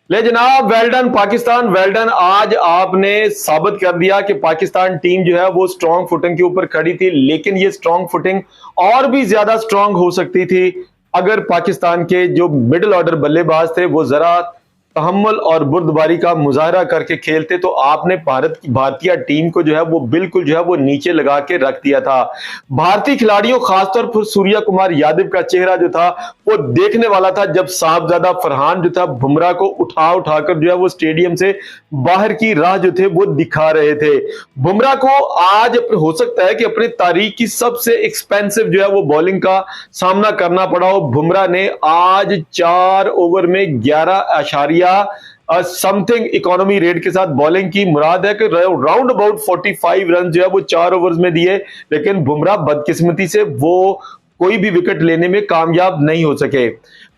ले जनाब, well done Pakistan, well done. आज आपने साबित कर दिया कि पाकिस्तान टीम जो है वो स्ट्रॉन्ग फुटिंग के ऊपर खड़ी थी, लेकिन ये स्ट्रॉन्ग फुटिंग और भी ज्यादा स्ट्रॉन्ग हो सकती थी अगर पाकिस्तान के जो मिडिल ऑर्डर बल्लेबाज थे वो जरा तहम्मुल और बुर्दबारी का मुजाहरा करके खेलते तो आपने भारतीय टीम को जो है वो बिल्कुल जो है वो नीचे लगा के रख दिया था। भारतीय खिलाड़ियों, खासतौर पर सूर्या कुमार यादव का चेहरा जो था वो देखने वाला था जब साहबजादा फरहान जो था बुमराह को उठा उठाकर जो है वो स्टेडियम से बाहर की राह जो थे वो दिखा रहे थे। बुमराह को आज हो सकता है कि अपनी तारीख की सबसे एक्सपेंसिव जो है वो बॉलिंग का सामना करना पड़ा हो। बुमराह ने आज 4 ओवर में 11 समथिंग इकोनॉमी रेट के साथ बॉलिंग की। मुराद है कि राउंड अबाउट 45 रन जो है वो 4 ओवर्स में दिए, लेकिन बुमराह बदकिस्मती से वो कोई भी विकेट लेने में कामयाब नहीं हो सके।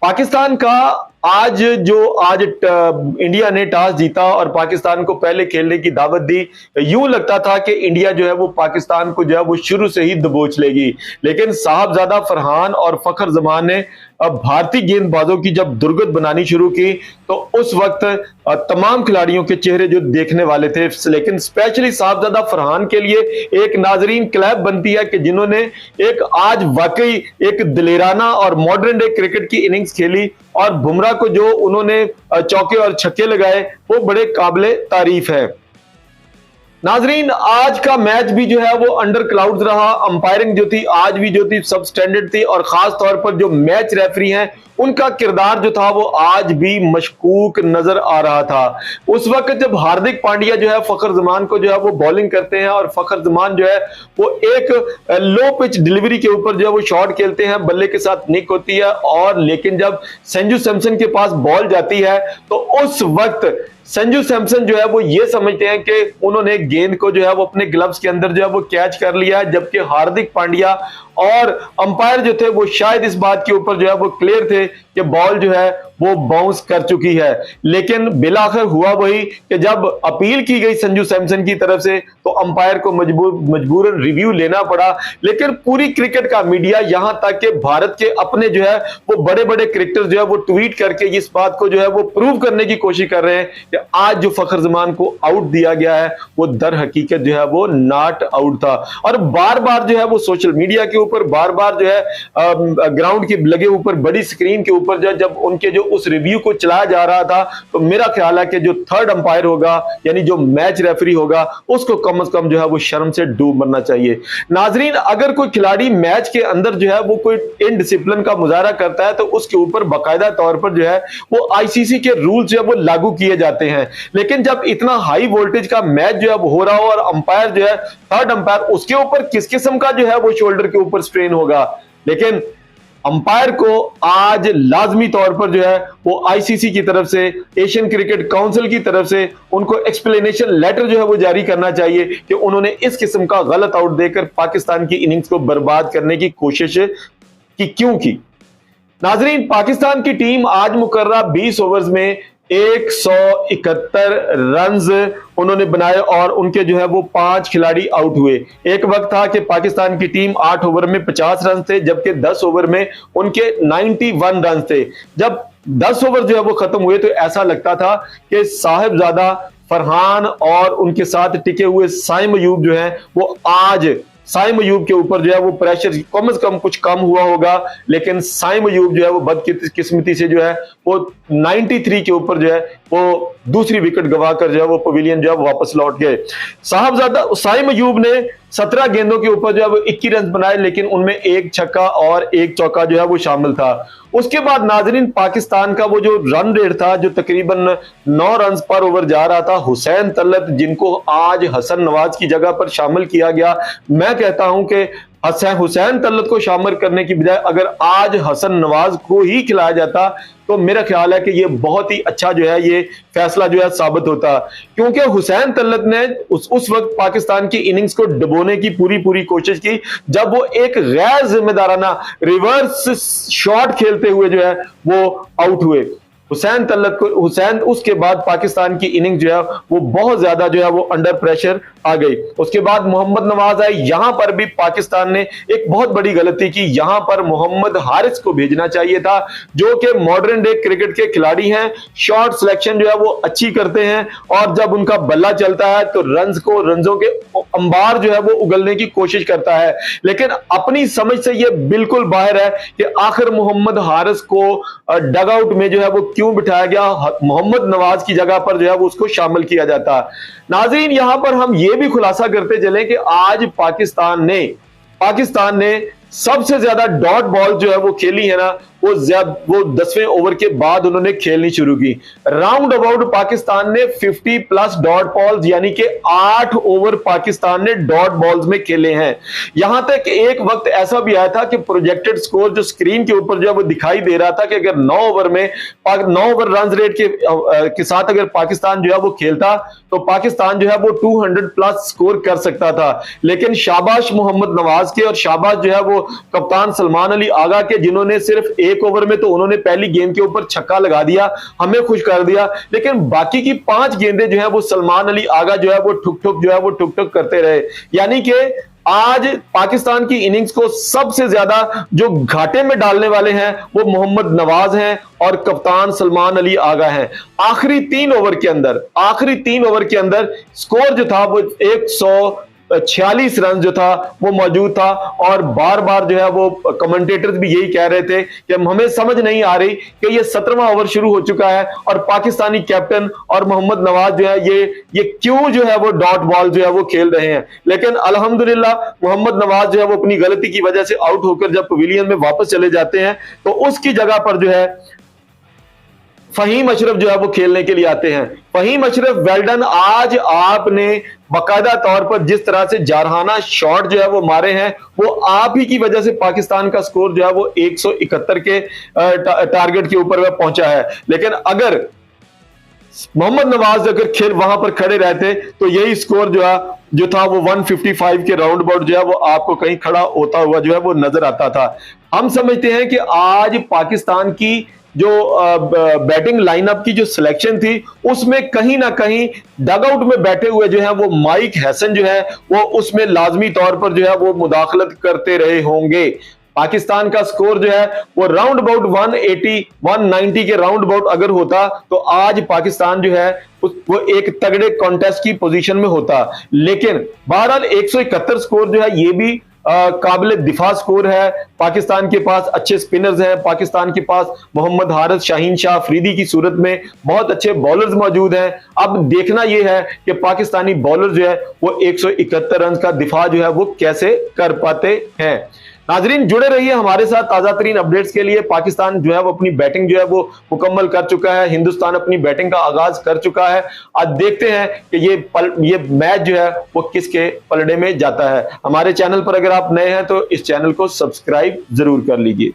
पाकिस्तान का आज इंडिया ने टॉस जीता और पाकिस्तान को पहले खेलने की दावत दी। यूं लगता था कि इंडिया जो है वो पाकिस्तान को जो है वो शुरू से ही दबोच लेगी, लेकिन साहबजादा फरहान और फखर जमान ने भारतीय गेंदबाजों की जब दुर्गत बनानी शुरू की तो उस वक्त तमाम खिलाड़ियों के चेहरे जो देखने वाले थे, लेकिन स्पेशली साहबजादा फरहान के लिए एक नाजरीन क्लैब बनती है कि जिन्होंने एक आज वाकई एक दिलेराना और मॉडर्न डे क्रिकेट की इनिंग्स खेली और बुमराह को जो उन्होंने चौके और छक्के लगाए वो बड़े काबिले तारीफ है। नाजरीन, आज का मैच भी जो है वो अंडर क्लाउड्स रहा। अंपायरिंग जो थी आज भी जो थी सब स्टैंडर्ड थी और खास तौर पर जो मैच रेफरी हैं उनका किरदार जो था वो आज भी मशकूक नजर आ रहा था। उस वक्त जब हार्दिक पांड्या जो है फखर जमान को जो है वो बॉलिंग करते हैं और फखर जमान जो है वो एक लो पिच डिलीवरी के ऊपर जो है वो शॉट खेलते हैं, बल्ले के साथ निक होती है और लेकिन जब संजू सैमसन के पास बॉल जाती है तो उस वक्त संजू सैमसन जो है वो ये समझते हैं कि उन्होंने गेंद को जो है वो अपने ग्लव्स के अंदर जो है वो कैच कर लिया है, जबकि हार्दिक पांड्या और अंपायर जो थे वो शायद इस बात के ऊपर जो है वो क्लियर थे कि बॉल जो है वो बाउंस कर चुकी है। लेकिन बिलाखिर हुआ वही कि जब अपील की गई संजू सैमसन की तरफ से तो अंपायर को मजबूरन रिव्यू लेना पड़ा। लेकिन पूरी क्रिकेट का मीडिया, यहां तक कि भारत के अपने जो है वो बड़े बड़े क्रिकेटर जो है वो ट्वीट करके इस बात को जो है वो प्रूव करने की कोशिश कर रहे हैं कि आज जो फखर जमान को आउट दिया गया है वो दर हकीकत जो है वो नॉट आउट था। और बार बार जो है वो सोशल मीडिया के ऊपर बार बार जो है ग्राउंड के लगे ऊपर बड़ी स्क्रीन के ऊपर जब उनके जो उस रिव्यू को चलाया जा रहा था तो मेरा ख्याल है कि जो थर्ड अंपायर होगा यानी जो मैच रेफरी होगा उसको कम से कम जो है वो शर्म से डूब मरना चाहिए। नाजरीन, अगर कोई खिलाड़ी मैच के अंदर जो है वो कोई इनडिसिप्लिन का मुजाहरा करता है तो उसके ऊपर बाकायदा तौर पर जो है वो आईसीसी के रूल जो है वो लागू किए जाते हैं। लेकिन जब इतना हाई वोल्टेज का मैच जो है वो हो रहा हो और अंपायर जो है थर्ड अंपायर, उसके ऊपर किस किस्म का जो है वो शोल्डर के ऊपर स्ट्रेन होगा। लेकिन अंपायर को आज लाजमी तौर पर जो है वो आईसीसी की तरफ से, एशियन क्रिकेट काउंसिल की तरफ से उनको एक्सप्लेनेशन लेटर जो है वो जारी करना चाहिए कि उन्होंने इस किस्म का गलत आउट देकर पाकिस्तान की इनिंग्स को बर्बाद करने की कोशिश की क्यों की। नाजरीन, पाकिस्तान की टीम आज मुकर्रा 20 ओवर्स में 171 रन्स उन्होंने बनाए और उनके जो है वो 5 खिलाड़ी आउट हुए। एक वक्त था कि पाकिस्तान की टीम 8 ओवर में 50 रन थे, जबकि 10 ओवर में उनके 91 रन थे। जब 10 ओवर जो है वो खत्म हुए तो ऐसा लगता था कि साहिबजादा फरहान और उनके साथ टिके हुए साइम अयूब जो है वो आज साइम अयूब के ऊपर जो है वो प्रेशर कम से कम कुछ कम हुआ होगा, लेकिन साइम अयूब जो है वो बदकिस्मती से जो है वो 93 के ऊपर जो है वो दूसरी विकेट गवाकर जो है वो पवेलियन जो है वापस लौट गए। साहबजादा साइम अयूब ने 17 गेंदों के ऊपर जो है वो 21 रन बनाए, लेकिन उनमें एक छक्का और एक चौका जो है वो शामिल था। उसके बाद नाजरीन, पाकिस्तान का वो जो रन रेट था जो तकरीबन 9 रन पर ओवर जा रहा था, हुसैन तलत जिनको आज हसन नवाज की जगह पर शामिल किया गया, मैं कहता हूं कि हुसैन तलत को शामिल करने की बजाय अगर आज हसन नवाज को ही खिलाया जाता तो मेरा ख्याल है कि ये बहुत ही अच्छा जो है ये फैसला जो है साबित होता, क्योंकि हुसैन तलत ने उस वक्त पाकिस्तान की इनिंग्स को डुबोने की पूरी कोशिश की जब वो एक गैर जिम्मेदाराना रिवर्स शॉट खेलते हुए जो है वो आउट हुए। हुसैन उसके बाद पाकिस्तान की इनिंग जो है वो बहुत ज्यादा जो है वो अंडर प्रेशर आ गई। उसके बाद मोहम्मद नवाज आए, यहां पर भी पाकिस्तान ने एक बहुत बड़ी गलती की। यहां पर मोहम्मद हारिस को भेजना चाहिए था, जो कि मॉडर्न डे क्रिकेट के खिलाड़ी हैं, शॉट सिलेक्शन जो है वो अच्छी करते हैं और जब उनका बल्ला चलता है तो रंजों के अंबार जो है वो उगलने की कोशिश करता है। लेकिन अपनी समझ से ये बिल्कुल बाहर है कि आखिर मोहम्मद हारिस को डग आउट में जो है वो क्यों बिठाया गया, मोहम्मद नवाज की जगह पर जो है वो उसको शामिल किया जाता। नाज़रीन, यहां पर हम ये भी खुलासा करते चले कि आज पाकिस्तान ने सबसे ज्यादा डॉट बॉल जो है वो खेली है ना, वो 10वें ओवर के बाद उन्होंने खेलनी शुरू की। राउंड अबाउट पाकिस्तान ने 50 प्लस डॉट बॉल्स यानी कि 8 ओवर पाकिस्तान ने डॉट बॉल्स में खेले हैं। यहां तक एक वक्त ऐसा भी आया था कि प्रोजेक्टेड स्कोर जो स्क्रीन के ऊपर जो है वो दिखाई दे रहा था कि अगर 9 ओवर रन रेट के साथ अगर पाकिस्तान जो है वो खेलता तो पाकिस्तान जो है वो 200 प्लस स्कोर कर सकता था। लेकिन शाबाश मोहम्मद नवाज के और शाबाश जो है वो कप्तान सलमान अली आगा के, जिन्होंने सिर्फ एक ओवर में तो उन्होंने पहली गेंद के ऊपर छक्का लगा दिया, हमें खुश कर दिया। लेकिन बाकी की 5 गेंदें जो है वो सलमान अली आगा जो है वो ठुक ठुक करते रहे। यानी कि आज पाकिस्तान की इनिंग्स को सबसे ज्यादा जो घाटे में डालने वाले हैं वो मोहम्मद नवाज हैं और कप्तान सलमान अली आगा हैं। आखिरी 3 ओवर के अंदर स्कोर जो था वो 146 रन जो था वो मौजूद था। और बार बार जो है वो कमेंटेटर्स भी यही कह रहे थे कि हमें समझ नहीं आ रही कि ये 17वां ओवर शुरू हो चुका है और पाकिस्तानी कैप्टन और मोहम्मद नवाज जो है ये क्यों जो है वो डॉट बॉल जो है वो खेल रहे हैं। लेकिन अल्हम्दुलिल्लाह मोहम्मद नवाज जो है वो अपनी गलती की वजह से आउट होकर जब पवेलियन में वापस चले जाते हैं तो उसकी जगह पर जो है फहीम अशरफ जो है वो खेलने के लिए आते हैं। फहीम अशरफ, वेल्डन, आज आपने बाकायदा तौर पर जिस तरह से जारहाना शॉट जो है वो मारे हैं वो आप ही की वजह से पाकिस्तान का स्कोर जो है वो 171 के टारगेट के ऊपर वह पहुंचा है। लेकिन अगर मोहम्मद नवाज अगर खेल वहां पर खड़े रहते तो यही स्कोर जो था वो 155 के राउंड अबाउट जो है वो आपको कहीं खड़ा होता हुआ जो है वो नजर आता था। हम समझते हैं कि आज पाकिस्तान की जो बैटिंग लाइनअप की जो सिलेक्शन थी उसमें कहीं ना कहीं डगआउट में बैठे हुए जो है वो माइक हैसन जो है वो उसमें लाजमी तौर पर जो है वो मुदाखलत करते रहे होंगे। पाकिस्तान का स्कोर जो है वो राउंड अबाउट 180 190 के राउंड अबाउट अगर होता तो आज पाकिस्तान जो है वो एक तगड़े कॉन्टेस्ट की पोजीशन में होता। लेकिन बहरहाल 171 स्कोर जो है ये भी काबिल दिफा स्कोर है। पाकिस्तान के पास अच्छे स्पिनर्स हैं, पाकिस्तान के पास मोहम्मद हारिस, शाहीन शाह अफरीदी की सूरत में बहुत अच्छे बॉलर्स मौजूद हैं। अब देखना यह है कि पाकिस्तानी बॉलर जो है वो 171 रन का दिफा जो है वो कैसे कर पाते हैं। नाजरीन, जुड़े रहिए हमारे साथ ताजा तरीन अपडेट्स के लिए। पाकिस्तान जो है वो अपनी बैटिंग जो है वो मुकम्मल कर चुका है, हिंदुस्तान अपनी बैटिंग का आगाज कर चुका है। आज देखते हैं कि ये मैच जो है वो किसके पलड़े में जाता है। हमारे चैनल पर अगर आप नए हैं तो इस चैनल को सब्सक्राइब जरूर कर लीजिए।